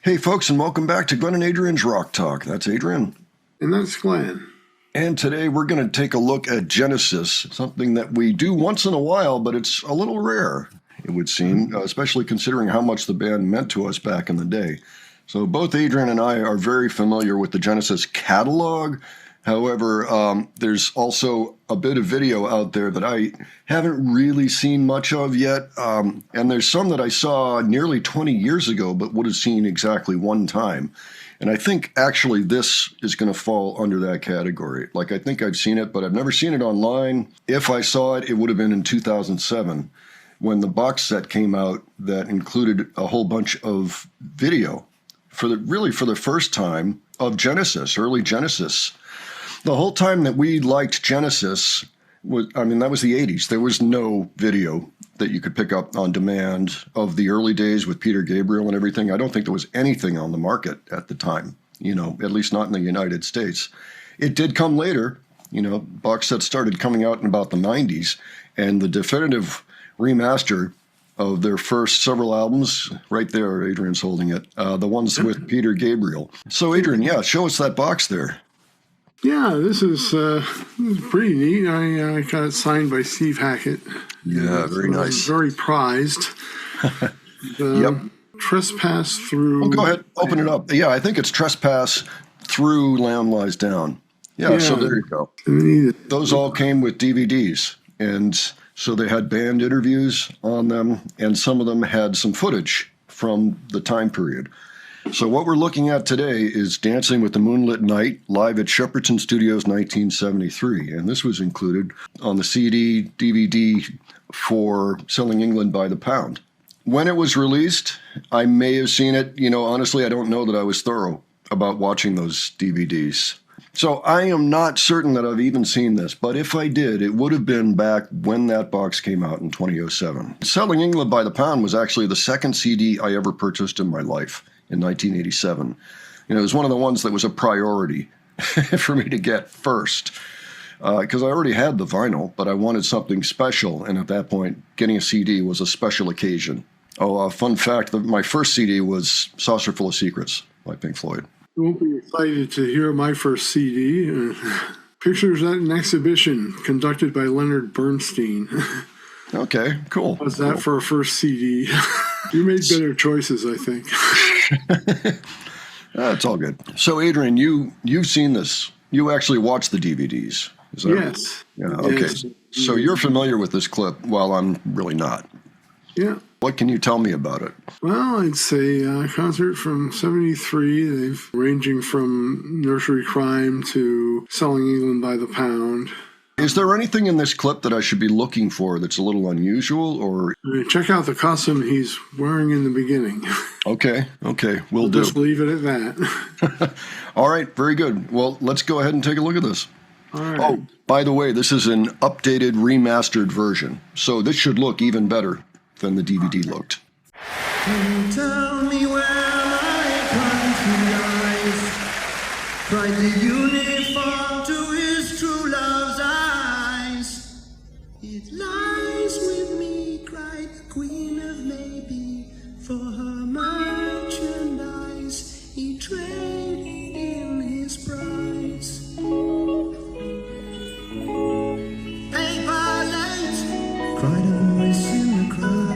Hey, folks, and welcome back to Glenn and Adrian's Rock Talk. That's Adrian. And that's Glenn. And today we're going to take a look at Genesis, something that we do once in a while, but it's a little rare, it would seem, especially considering how much the band meant to us back in the day. So both Adrian and I are very familiar with the Genesis catalog. However, there's also a bit of video out there that I haven't really seen much of yet. And there's some that I saw nearly 20 years ago, but would have seen exactly one time. And I think actually this is going to fall under that category. Like, I think I've seen it, but I've never seen it online. If I saw it, it would have been in 2007 when the box set came out that included a whole bunch of video for the first time of Genesis, early Genesis. The whole time that we liked Genesis that was the 80s. There was no video that you could pick up on demand of the early days with Peter Gabriel and everything. I don't think there was anything on the market at the time, at least not in the United States. It did come later. Box sets started coming out in about the 90s, and the definitive remaster of their first several albums, right there, Adrian's holding it, the ones with Peter Gabriel. So, Adrian, show us that box there. Yeah, this is pretty neat. I got it signed by Steve Hackett. Yeah, very nice. Very prized. Yep. Trespass Through... Well, go ahead, open it up. Yeah, I think it's Trespass Through Lamb Lies Down. Yeah, so there you go. Those all came with DVDs, and so they had band interviews on them, and some of them had some footage from the time period. So what we're looking at today is Dancing with the Moonlit Night, live at Shepperton Studios 1973. And this was included on the CD, DVD for Selling England by the Pound. When it was released, I may have seen it. Honestly, I don't know that I was thorough about watching those DVDs. So I am not certain that I've even seen this, but if I did, it would have been back when that box came out in 2007. Selling England by the Pound was actually the second CD I ever purchased in my life. In 1987. It was one of the ones that was a priority for me to get first because I already had the vinyl, but I wanted something special. And at that point, getting a CD was a special occasion. Fun fact, my first CD was Saucer Full of Secrets by Pink Floyd. You won't be excited to hear my first CD. Pictures at an exhibition conducted by Leonard Bernstein. Okay, cool. How's that for a first CD? You made better choices, I think. It's all good. So, Adrian, you've seen this. You actually watched the DVDs. Is that Yes. Right? Yeah. Okay. Yes. So you're familiar with this clip, while I'm really not. Yeah. What can you tell me about it? Well, it's a concert from '73. They've ranging from Nursery Crime to Selling England by the Pound. Is there anything in this clip that I should be looking for that's a little unusual, or? Check out the costume he's wearing in the beginning. Okay, we'll do. Just leave it at that. All right, very good. Well, let's go ahead and take a look at this. All right. Oh, by the way, this is an updated, remastered version, so this should look even better than the DVD looked. Can you tell me where my country lies? Cried the uniform to his true love's eyes. It lies with me, cried the Queen of Maybe, for her merchandise he traded in his price. Paper late, cried a voice in the crowd.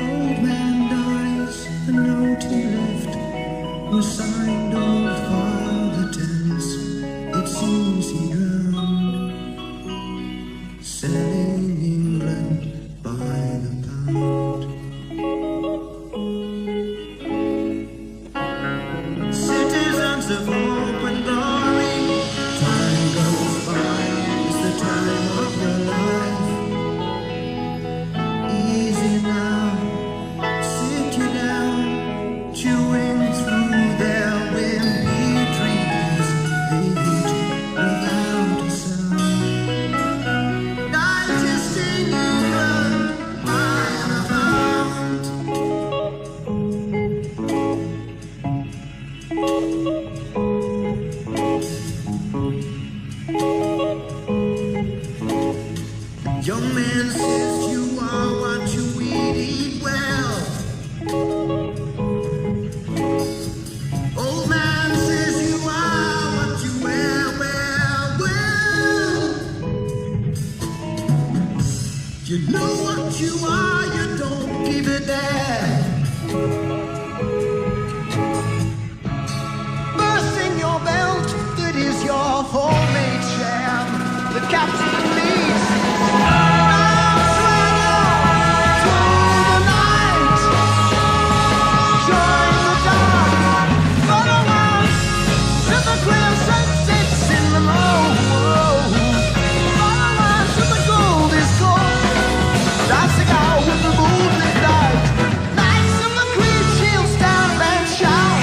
Old man dies, a note he left keep it there. Bursting your belt, that is your homemade sham. The captain leads through the night. Join the dark, follow us to the clear sunsets in the moon. Follow us to the gold is gold. Dancing out with the moonlit night. Knights of the Queen, shields down and shout.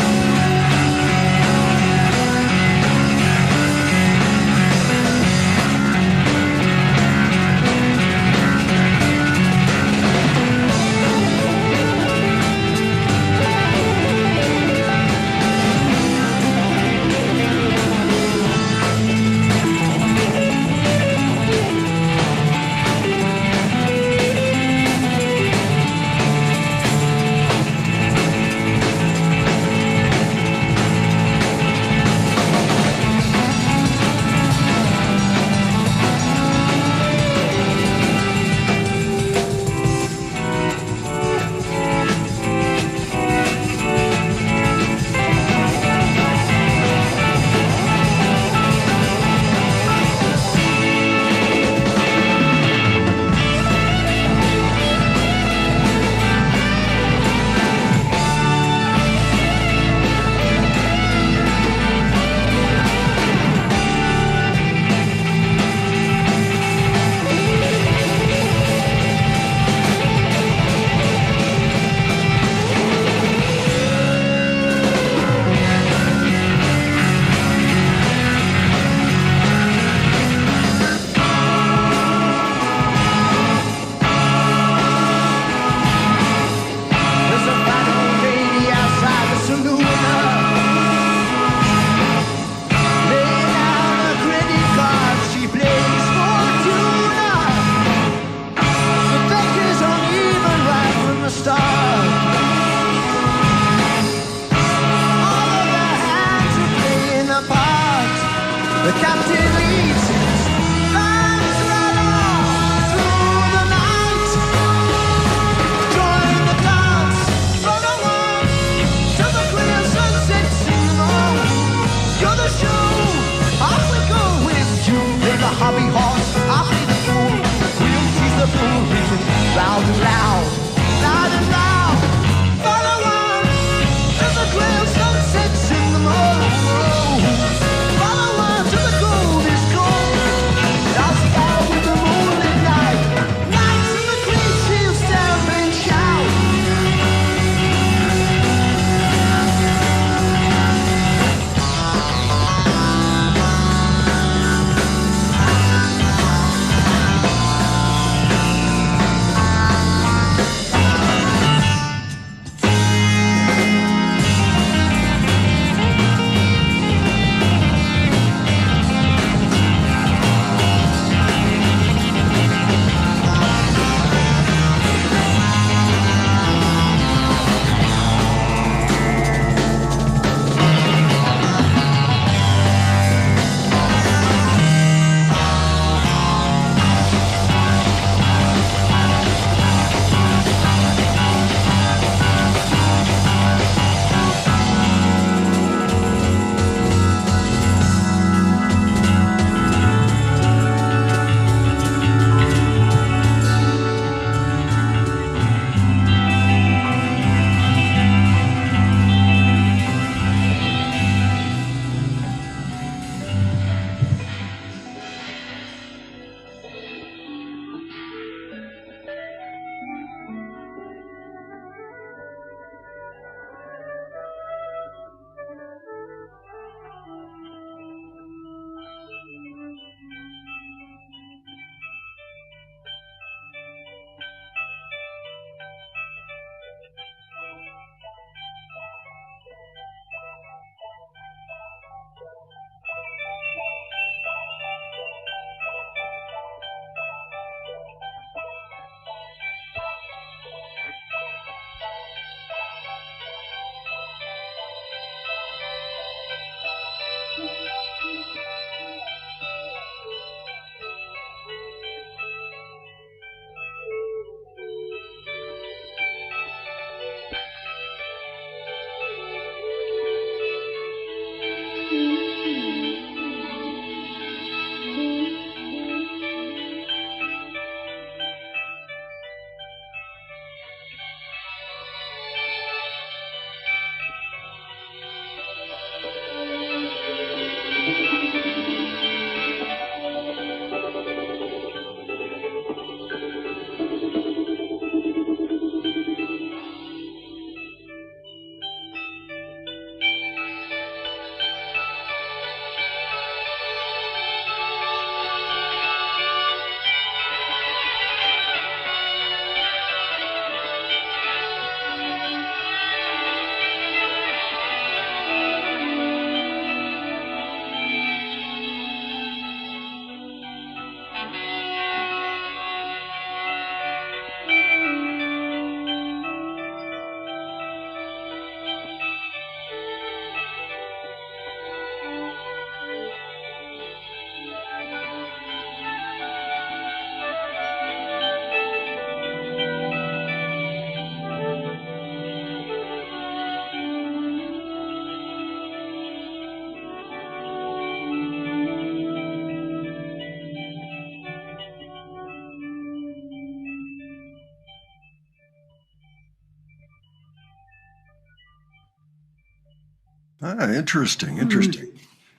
Interesting, interesting.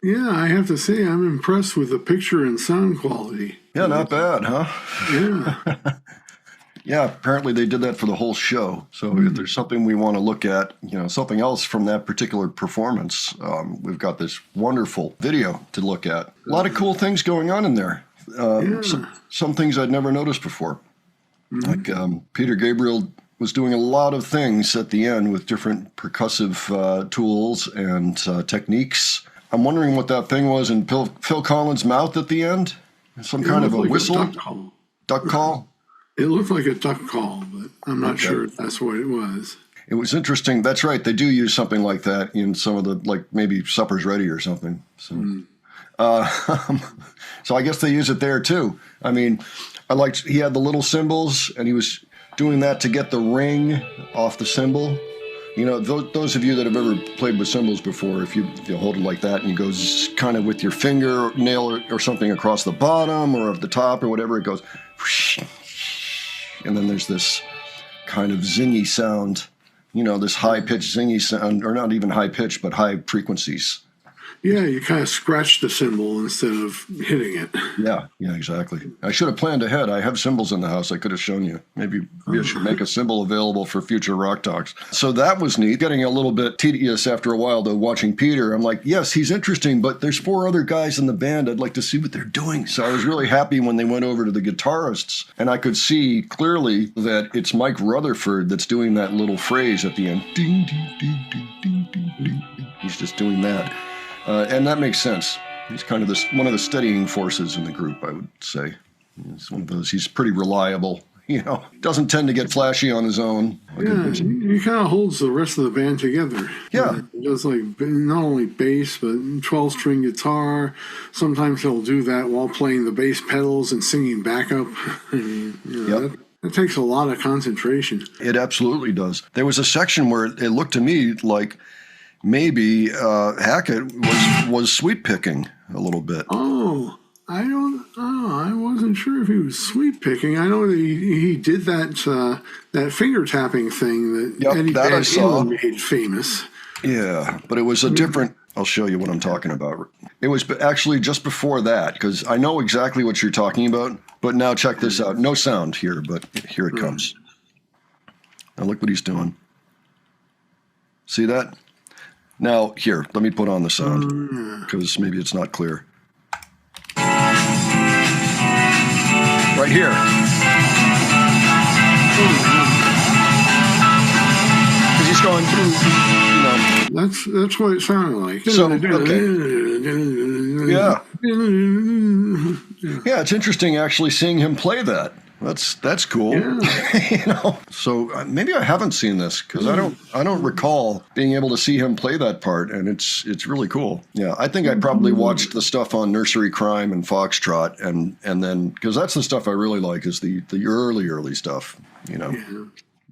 Yeah, I have to say I'm impressed with the picture and sound quality. Yeah, not bad, huh? Yeah. Yeah, apparently they did that for the whole show. So if there's something we want to look at, something else from that particular performance, we've got this wonderful video to look at. A lot of cool things going on in there. Some things I'd never noticed before. Like Peter Gabriel was doing a lot of things at the end with different percussive tools and techniques. I'm wondering what that thing was in Phil Collins' mouth at the end. Some kind of a whistle? Duck call. Duck call? It looked like a duck call, but I'm not sure if that's what it was. It was interesting. That's right. They do use something like that in some of the, like maybe Supper's Ready or something. So, so I guess they use it there too. I mean, he had the little cymbals and he was doing that to get the ring off the cymbal. Those of you that have ever played with cymbals before, if you hold it like that and you go kind of with your fingernail or something across the bottom or at the top or whatever, it goes whoosh. And then there's this kind of zingy sound, this high-pitched zingy sound, or not even high-pitched, but high frequencies. Yeah, you kind of scratch the cymbal instead of hitting it. Yeah, exactly. I should have planned ahead. I have cymbals in the house. I could have shown you. Maybe I should make a cymbal available for future Rock Talks. So that was neat. Getting a little bit tedious after a while, though, watching Peter. I'm like, yes, he's interesting, but there's 4 other guys in the band. I'd like to see what they're doing. So I was really happy when they went over to the guitarists, and I could see clearly that it's Mike Rutherford that's doing that little phrase at the end. Ding, ding, ding, ding, ding, ding, ding. He's just doing that. And that makes sense. He's kind of one of the steadying forces in the group, I would say. He's one of those. He's pretty reliable. Doesn't tend to get flashy on his own. Yeah, he kind of holds the rest of the band together. Yeah. He does not only bass, but 12-string guitar. Sometimes he'll do that while playing the bass pedals and singing backup. I mean, that takes a lot of concentration. It absolutely does. There was a section where it looked to me like maybe Hackett was sweep picking a little bit. I wasn't sure if he was sweep picking. I know that he did that finger tapping thing that Eddie Van Halen made famous. Yeah, but it was a different. I'll show you what I'm talking about. It was actually just before that, because I know exactly what you're talking about. But now check this out. No sound here, but here it comes. Now look what he's doing. See that? Now, here, let me put on the sound, because maybe it's not clear. Right here. Because he's going through, That's what it sounded like. So, okay. Yeah. Yeah, it's interesting actually seeing him play that. That's cool. Yeah. So maybe I haven't seen this because I don't recall being able to see him play that part, and it's really cool. Yeah, I think I probably watched the stuff on Nursery Crime and Foxtrot, and then because that's the stuff I really like is the early stuff. Yeah.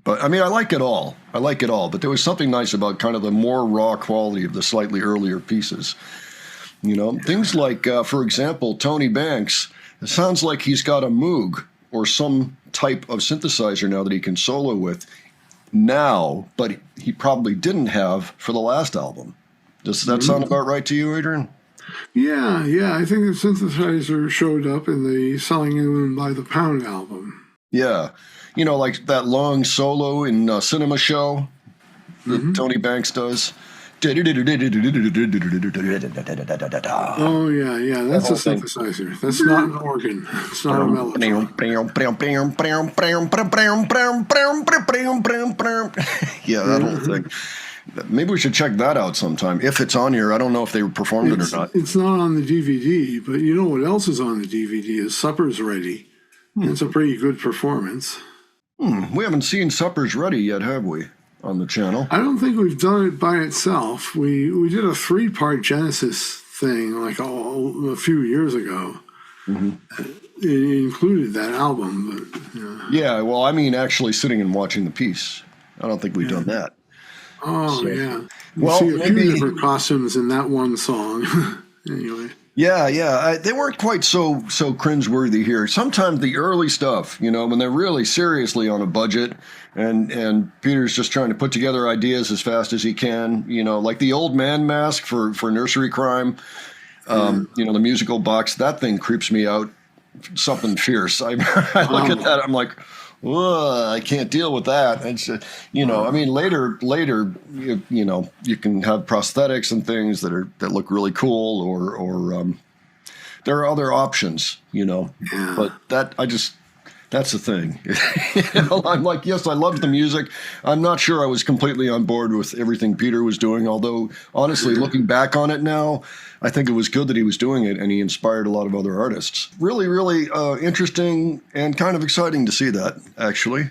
But I mean, I like it all. But there was something nice about kind of the more raw quality of the slightly earlier pieces. Things like, for example, Tony Banks. It sounds like he's got a Moog or some type of synthesizer now that he can solo with now, but he probably didn't have for the last album. Does that sound about right to you, Adrian? Yeah. I think the synthesizer showed up in the Selling England by the Pound album. Yeah. Like that long solo in Cinema Show that Tony Banks does. Oh, yeah, that's a synthesizer. That's not an organ. It's not a mellotron. Yeah, that whole thing. Maybe we should check that out sometime. If it's on here, I don't know if they performed it or not. It's not on the DVD, but you know what else is on the DVD is Supper's Ready. It's a pretty good performance. We haven't seen Supper's Ready yet, have we? On the channel. I don't think we've done it by itself. We did a 3-part Genesis thing like a few years ago. It included that album, but yeah. Well, I mean, actually sitting and watching the piece. I don't think we've done that. Oh, so, yeah. You see a few different costumes in that one song. Anyway. Yeah. They weren't quite so cringeworthy here. Sometimes the early stuff, when they're really seriously on a budget, and Peter's just trying to put together ideas as fast as he can, like the old man mask for Nursery Crime, the musical box. That thing creeps me out. Something fierce. I look at that. I'm like, whoa, I can't deal with that. It's, later, you can have prosthetics and things that look really cool, or there are other options, but that's the thing. I'm like, yes, I loved the music. I'm not sure I was completely on board with everything Peter was doing, although honestly, looking back on it now, I think it was good that he was doing it, and he inspired a lot of other artists. Really, really interesting and kind of exciting to see that, actually.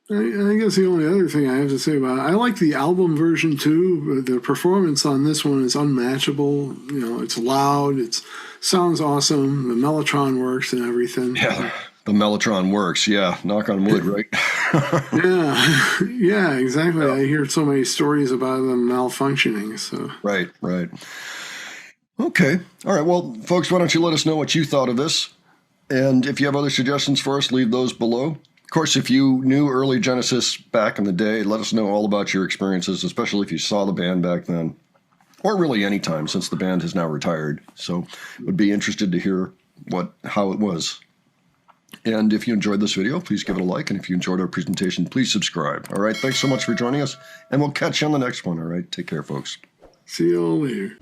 I guess the only other thing I have to say about it, I like the album version too. The performance on this one is unmatchable. It's loud. It sounds awesome. The Mellotron works and everything. Yeah, the Mellotron works. Yeah, knock on wood, right? yeah, exactly. I hear so many stories about them malfunctioning. So right. Okay. All right. Well, folks, why don't you let us know what you thought of this? And if you have other suggestions for us, leave those below. Of course, if you knew early Genesis back in the day, let us know all about your experiences, especially if you saw the band back then, or really any time since the band has now retired. So would be interested to hear how it was. And if you enjoyed this video, please give it a like. And if you enjoyed our presentation, please subscribe. All right. Thanks so much for joining us. And we'll catch you on the next one. All right. Take care, folks. See you all later.